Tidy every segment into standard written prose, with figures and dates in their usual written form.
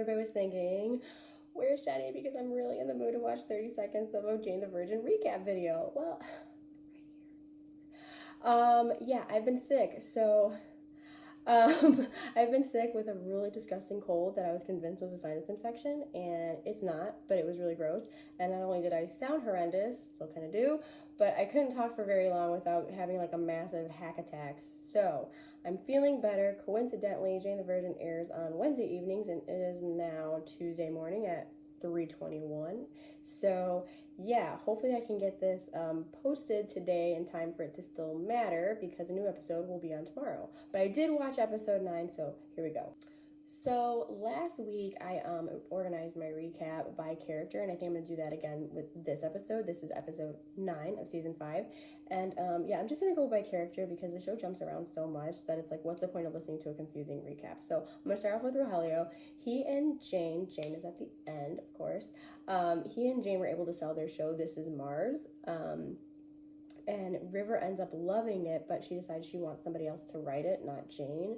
everybody was thinking, where's Jenny? Because I'm really in the mood to watch 30 seconds of a Jane the Virgin recap video. Well, yeah, I've been sick, so I've been sick with a really disgusting cold that I was convinced was a sinus infection, and it's not, but it was really gross. And not only did I sound horrendous, still kind of do, but I couldn't talk for very long without having like a massive hack attack. So I'm feeling better. Coincidentally, Jane the Virgin airs on Wednesday evenings, and it is now Tuesday morning at 3:21. So yeah, hopefully I can get this posted today in time for it to still matter, because a new episode will be on tomorrow. But I did watch episode 9, so here we go. So last week I organized my recap by character, and I think I'm going to do that again with this episode. This is episode 9 of season 5. And yeah, I'm just going to go by character because the show jumps around so much that it's like, what's the point of listening to a confusing recap? So I'm going to start off with Rogelio. He and Jane is at the end, of course. He and Jane were able to sell their show, This Is Mars. And River ends up loving it, but she decides she wants somebody else to write it, not Jane.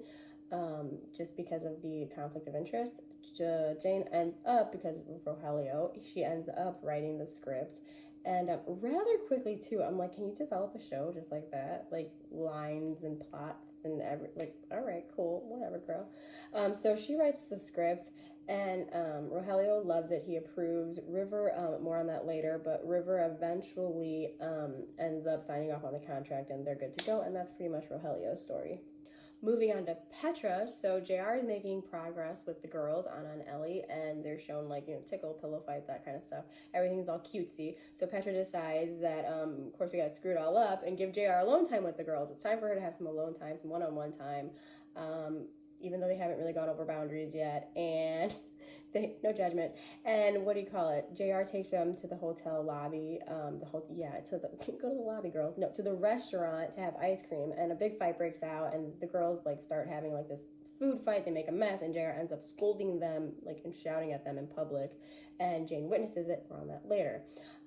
Just because of the conflict of interest. Jane ends up, because of Rogelio, she ends up writing the script. And rather quickly, too, I'm like, can you develop a show just like that? Like, lines and plots and like, all right, cool, whatever, girl. So she writes the script, and Rogelio loves it. He approves. River, more on that later, but River eventually ends up signing off on the contract, and they're good to go, and that's pretty much Rogelio's story. Moving on to Petra, so JR is making progress with the girls, Anna and Ellie, and they're shown like, tickle, pillow fight, that kind of stuff. Everything's all cutesy. So Petra decides that, of course, we got to screw it all up and give JR alone time with the girls. It's time for her to have some alone time, some one-on-one time, even though they haven't really gone over boundaries yet, and no judgment. And what do you call it? JR takes them to the hotel lobby, go to the lobby, girls. No, to the restaurant to have ice cream, and a big fight breaks out, and the girls like start having like this food fight. They make a mess, and JR ends up scolding them like and shouting at them in public, and Jane witnesses it. More on that later.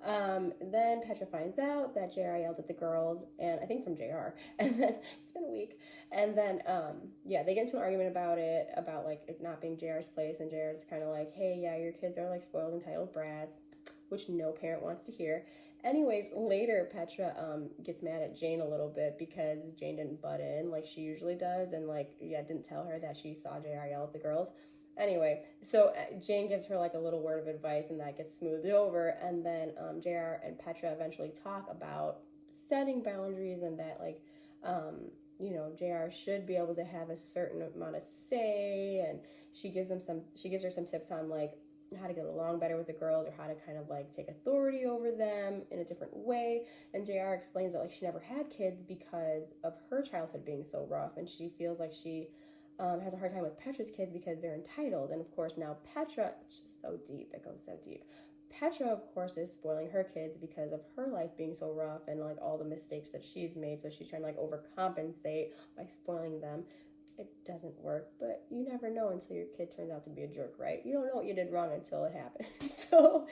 Then Petra finds out that JR yelled at the girls, and I think from JR, and then it's been a week, and then they get into an argument about it, about like it not being JR's place, and JR's kind of like, hey, yeah, your kids are like spoiled, entitled brats, which no parent wants to hear. Anyways, later Petra gets mad at Jane a little bit because Jane didn't butt in like she usually does, and didn't tell her that she saw JR yell at the girls. Anyway, so Jane gives her like a little word of advice, and that gets smoothed over, and then JR and Petra eventually talk about setting boundaries, and that JR should be able to have a certain amount of say, and she gives her some tips on like how to get along better with the girls, or how to kind of like take authority over them in a different way. And JR explains that like she never had kids because of her childhood being so rough, and she feels like she has a hard time with Petra's kids because they're entitled. And of course now Petra, it's just so deep, it goes so deep. Petra, of course, is spoiling her kids because of her life being so rough and like all the mistakes that she's made, so she's trying to like overcompensate by spoiling them. It doesn't work, but you never know until your kid turns out to be a jerk, right? You don't know what you did wrong until it happens. So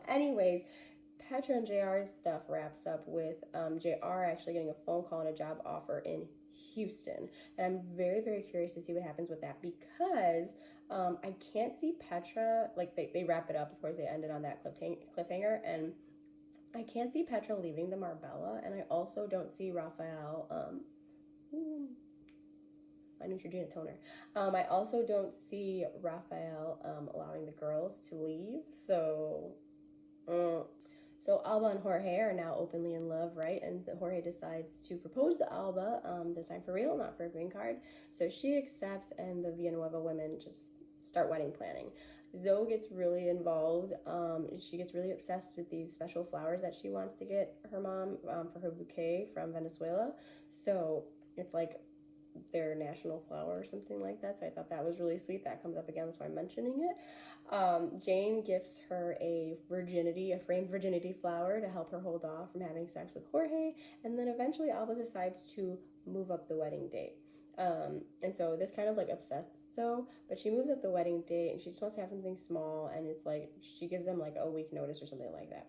anyways, Petra and JR's stuff wraps up with JR actually getting a phone call and a job offer in Houston. And I'm very, very curious to see what happens with that, because I can't see Petra, like they wrap it up, of course they ended on that cliffhanger, and I can't see Petra leaving the Marbella, and I also don't see Rafael, my Neutrogena toner, I also don't see Rafael allowing the girls to leave, so Alba and Jorge are now openly in love, right? And Jorge decides to propose to Alba, this time for real, not for a green card. So she accepts, and the Villanueva women just start wedding planning. Zoe gets really involved. She gets really obsessed with these special flowers that she wants to get her mom for her bouquet from Venezuela. So it's like their national flower or something like that. So I thought that was really sweet. That comes up again, that's why I'm mentioning it. Jane gifts her a framed virginity flower to help her hold off from having sex with Jorge. And then eventually Alba decides to move up the wedding date. And so this kind of like obsessed Zoe, but she moves up the wedding date, and she just wants to have something small, and it's like she gives them like a week notice or something like that.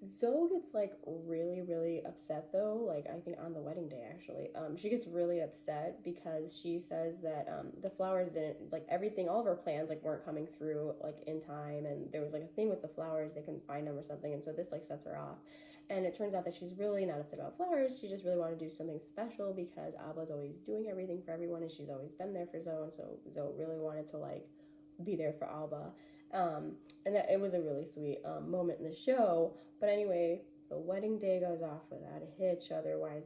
Zoe gets like really, really upset though. Like I think on the wedding day actually, she gets really upset because she says that the flowers didn't like everything. All of her plans like weren't coming through like in time, and there was like a thing with the flowers they couldn't find them or something, and so this like sets her off. And it turns out that she's really not upset about flowers. She just really wanted to do something special because Alba's always doing everything for everyone, and she's always been there for Zoe, and so Zoe really wanted to like be there for Alba. And that it was a really sweet moment in the show. But anyway, the wedding day goes off without a hitch. Otherwise,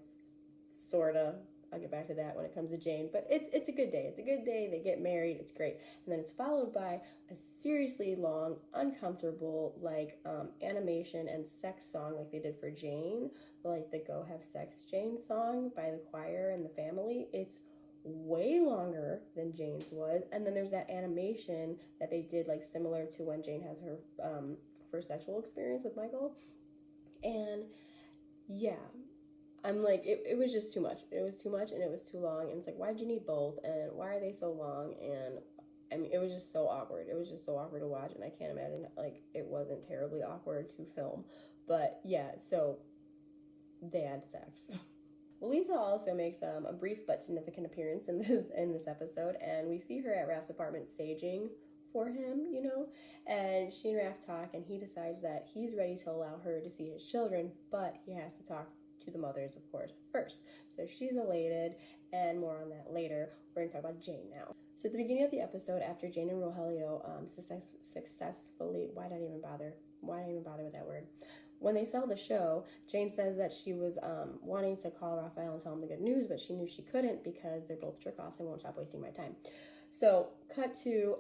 sorta. I'll get back to that when it comes to Jane. But it's a good day. It's a good day. They get married. It's great. And then it's followed by a seriously long, uncomfortable like animation and sex song like they did for Jane, like the "Go Have Sex Jane" song by the choir and the family. It's way longer than Jane's was, and then there's that animation that they did like similar to when Jane has her first sexual experience with Michael. And yeah, I'm like it was just too much. It was too much and it was too long, and it's like, why did you need both, and why are they so long? And I mean, it was just so awkward. It was just so awkward to watch, and I can't imagine like it wasn't terribly awkward to film. But yeah, so they had sex. Luisa also makes a brief but significant appearance in this episode, and we see her at Raph's apartment saging for him, you know, and she and Raph talk, and he decides that he's ready to allow her to see his children, but he has to talk to the mothers, of course, first. So she's elated, and more on that later. We're going to talk about Jane now. So at the beginning of the episode, after Jane and Rogelio successfully, why did I even bother with that word? When they sell the show, Jane says that she was wanting to call Rafael and tell him the good news, but she knew she couldn't because they're both jerk-offs and won't stop wasting my time. So, cut to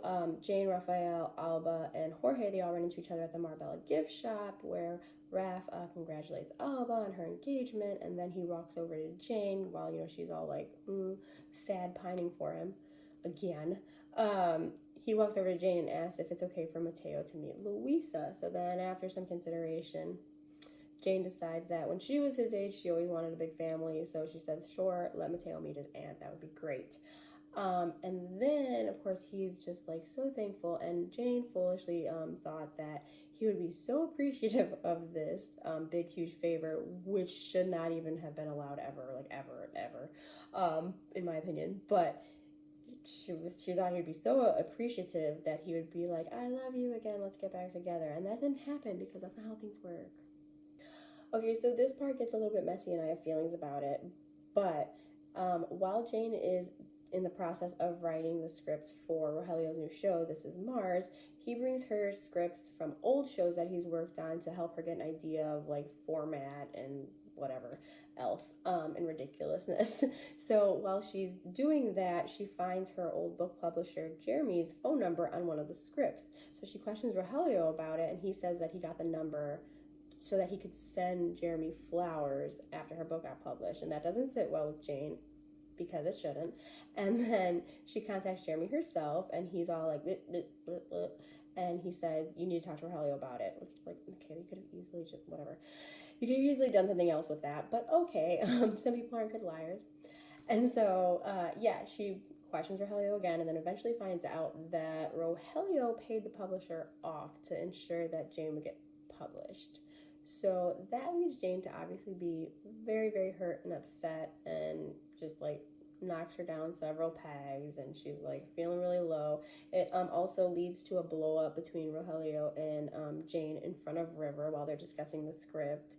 Jane, Rafael, Alba, and Jorge. They all run into each other at the Marbella gift shop where Raph congratulates Alba on her engagement, and then he walks over to Jane while, you know, she's all like, sad, pining for him again. He walks over to Jane and asks if it's okay for Mateo to meet Luisa. So then, after some consideration, Jane decides that when she was his age, she always wanted a big family. So she says, sure, let Mateo meet his aunt. That would be great. And then, of course, he's just like so thankful. And Jane foolishly thought that he would be so appreciative of this big, huge favor, which should not even have been allowed ever, like ever, in my opinion. But she thought he'd be so appreciative that he would be like, I love you again, let's get back together. And that didn't happen because that's not how things work. Okay, so this part gets a little bit messy and I have feelings about it. But while Jane is in the process of writing the script for Rogelio's new show, This Is Mars, he brings her scripts from old shows that he's worked on to help her get an idea of like format and whatever else and ridiculousness. So while she's doing that, she finds her old book publisher Jeremy's phone number on one of the scripts. So she questions Rogelio about it, and he says that he got the number so that he could send Jeremy flowers after her book got published, and that doesn't sit well with Jane because it shouldn't. And then she contacts Jeremy herself, and he's all like, and he says, you need to talk to Rogelio about it, which is like, okay, you could have easily just, whatever. You could have easily done something else with that, but okay. Some people aren't good liars. And so, she questions Rogelio again, and then eventually finds out that Rogelio paid the publisher off to ensure that Jane would get published. So that leads Jane to obviously be very, very hurt and upset, and just like knocks her down several pegs, and she's like feeling really low. It also leads to a blow up between Rogelio and Jane in front of River while they're discussing the script.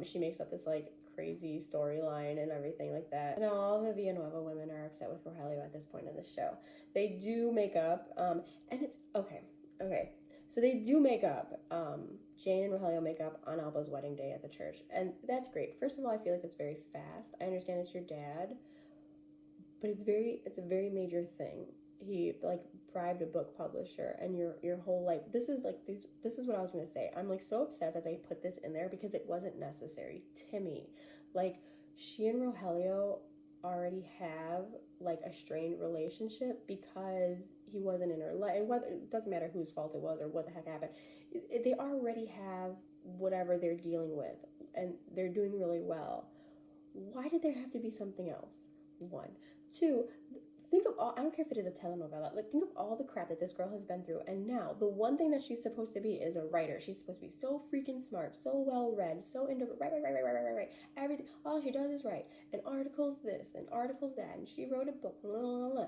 She makes up this like crazy storyline and everything like that. Now all the Villanueva women are upset with Rogelio at this point in the show. They do make up, and it's okay. So they do make up. Jane and Rogelio make up on Alba's wedding day at the church, and that's great. First of all, I feel like it's very fast. I understand it's your dad, but it's a very major thing. He like bribed a book publisher, and your whole life. This is what I was gonna say. I'm like so upset that they put this in there because it wasn't necessary to me. Like, she and Rogelio already have like a strained relationship because he wasn't in her life. And whether it doesn't matter whose fault it was or what the heck happened, they already have whatever they're dealing with, and they're doing really well. Why did there have to be something else? One, two. think of all, I don't care if it is a telenovela, like think of all the crap that this girl has been through, and now the one thing that she's supposed to be is a writer. She's supposed to be so freaking smart, so well read, so into right, everything. All she does is write, and articles this and articles that, and she wrote a book, blah, blah, blah.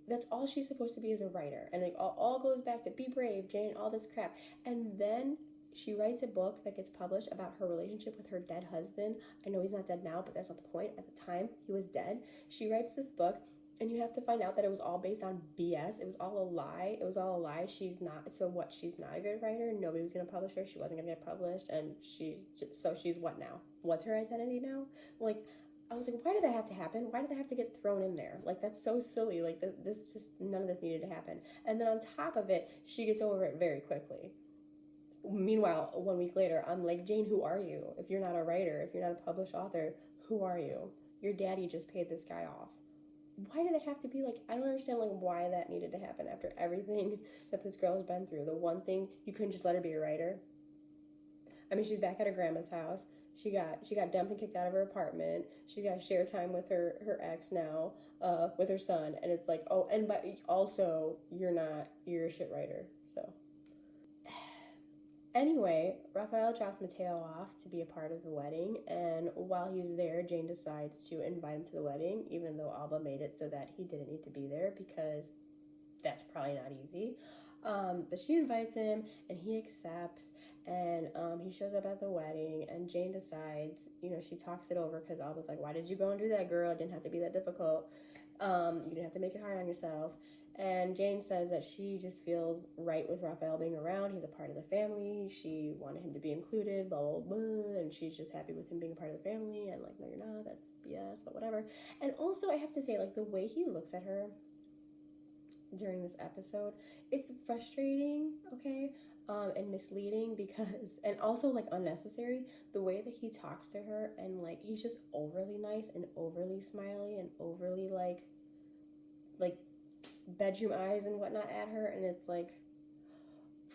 That's all she's supposed to be, is a writer, and it all goes back to be brave, Jane, all this crap, and then she writes a book that gets published about her relationship with her dead husband. I know he's not dead now, but that's not the point. At the time, he was dead. She writes this book, and you have to find out that it was all based on BS. It was all a lie. It was all a lie. She's not, so what, she's not a good writer. Nobody was going to publish her. She wasn't going to get published, and she's what now? What's her identity now? Like, I was like, why did that have to happen? Why did that have to get thrown in there? Like, that's so silly. Like, this just, none of this needed to happen. And then on top of it, she gets over it very quickly. Meanwhile, 1 week later, I'm like, Jane, who are you? If you're not a writer, if you're not a published author, who are you? Your daddy just paid this guy off. Why did that have to be like, I don't understand like why that needed to happen after everything that this girl has been through. The one thing, you couldn't just let her be a writer. I mean, she's back at her grandma's house. She got dumped and kicked out of her apartment. She's got to share time with her ex now, with her son. And it's like, oh, and but also, you're a shit writer, so. Anyway, Rafael drops Mateo off to be a part of the wedding, and while he's there, Jane decides to invite him to the wedding, even though Alba made it so that he didn't need to be there, because that's probably not easy. But she invites him, and he accepts, and he shows up at the wedding, and Jane decides, she talks it over, because Alba's like, why did you go and do that, girl? It didn't have to be that difficult. You didn't have to make it hard on yourself. And Jane says that she just feels right with Rafael being around. He's a part of the family. She wanted him to be included, blah, blah, blah. And she's just happy with him being a part of the family. And like, no, you're not. That's BS, but whatever. And also, I have to say, like, the way he looks at her during this episode, it's frustrating, okay? And misleading because, and also like unnecessary, the way that he talks to her, and like, he's just overly nice and overly smiley and overly like bedroom eyes and whatnot at her, and it's like,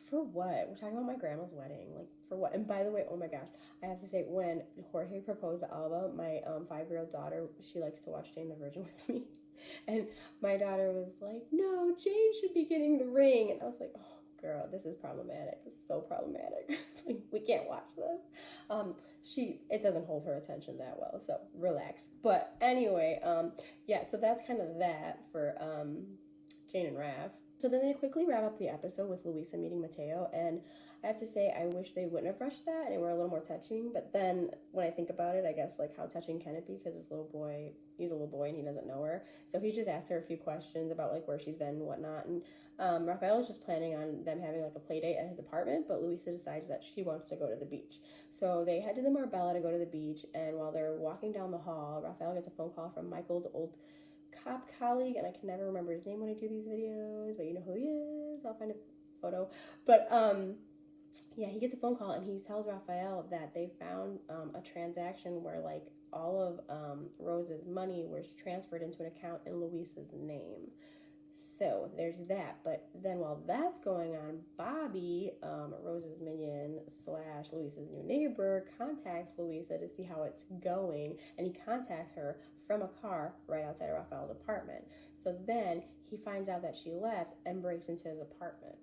for what? We're talking about my grandma's wedding, like, for what? And by the way, oh my gosh, I have to say, when Jorge proposed to Alba, my 5-year-old daughter, she likes to watch Jane the Virgin with me, and my daughter was like, no, Jane should be getting the ring, and I was like, oh girl, this is problematic. It's so problematic. It's like, we can't watch this. It doesn't hold her attention that well, so relax. But anyway, yeah, so that's kind of that for Jane and Raph. So then they quickly wrap up the episode with Luisa meeting Mateo, and I have to say, I wish they wouldn't have rushed that and it were a little more touching, but then when I think about it, I guess, like, how touching can it be? Because he's a little boy and he doesn't know her, so he just asked her a few questions about, like, where she's been and whatnot, and Rafael is just planning on them having, like, a play date at his apartment, but Luisa decides that she wants to go to the beach. So they head to the Marbella to go to the beach, and while they're walking down the hall, Rafael gets a phone call from Michael's old cop colleague, and I can never remember his name when I do these videos, but you know who he is. I'll find a photo. But yeah, he gets a phone call, and he tells Rafael that they found a transaction where, like, all of Rose's money was transferred into an account in Luisa's name. So there's that. But then while that's going on, Bobby, Rose's minion / Luisa's new neighbor, contacts Luisa to see how it's going, and he contacts her from a car right outside of Rafael's apartment. So then he finds out that she left and breaks into his apartment.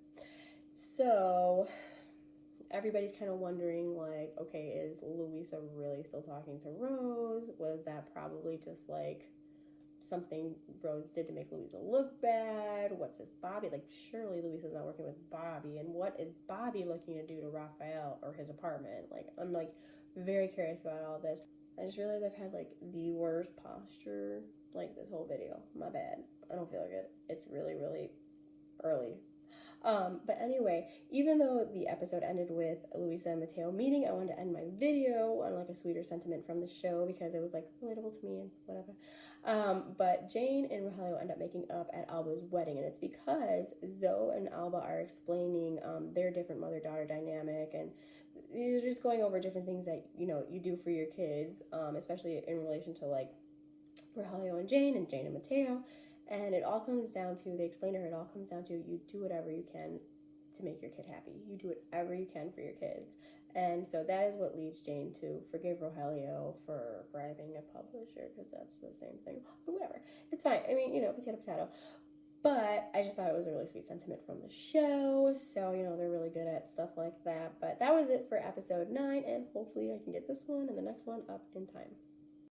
So everybody's kind of wondering, like, okay, is Luisa really still talking to Rose? Was that probably just like something Rose did to make Luisa look bad? What's this Bobby? Like, surely Luisa's not working with Bobby, and what is Bobby looking to do to Rafael or his apartment? Like, I'm like very curious about all this. I just realized I've had like the worst posture like this whole video. My bad. I don't feel like it. It's really, really early. But anyway, even though the episode ended with Luisa and Mateo meeting, I wanted to end my video on like a sweeter sentiment from the show because it was like relatable to me and whatever. But Jane and Rogelio end up making up at Alba's wedding, and it's because Zoe and Alba are explaining their different mother-daughter dynamic, and they're just going over different things that, you know, you do for your kids, especially in relation to like Rogelio and Jane and Mateo. And it all comes down to, they explain to her, it all comes down to you do whatever you can to make your kid happy. You do whatever you can for your kids. And so that is what leads Jane to forgive Rogelio for bribing a publisher, because that's the same thing. But whatever. It's fine. I mean, potato, potato. But I just thought it was a really sweet sentiment from the show. So, they're really good at stuff like that. But that was it for episode 9. And hopefully I can get this one and the next one up in time.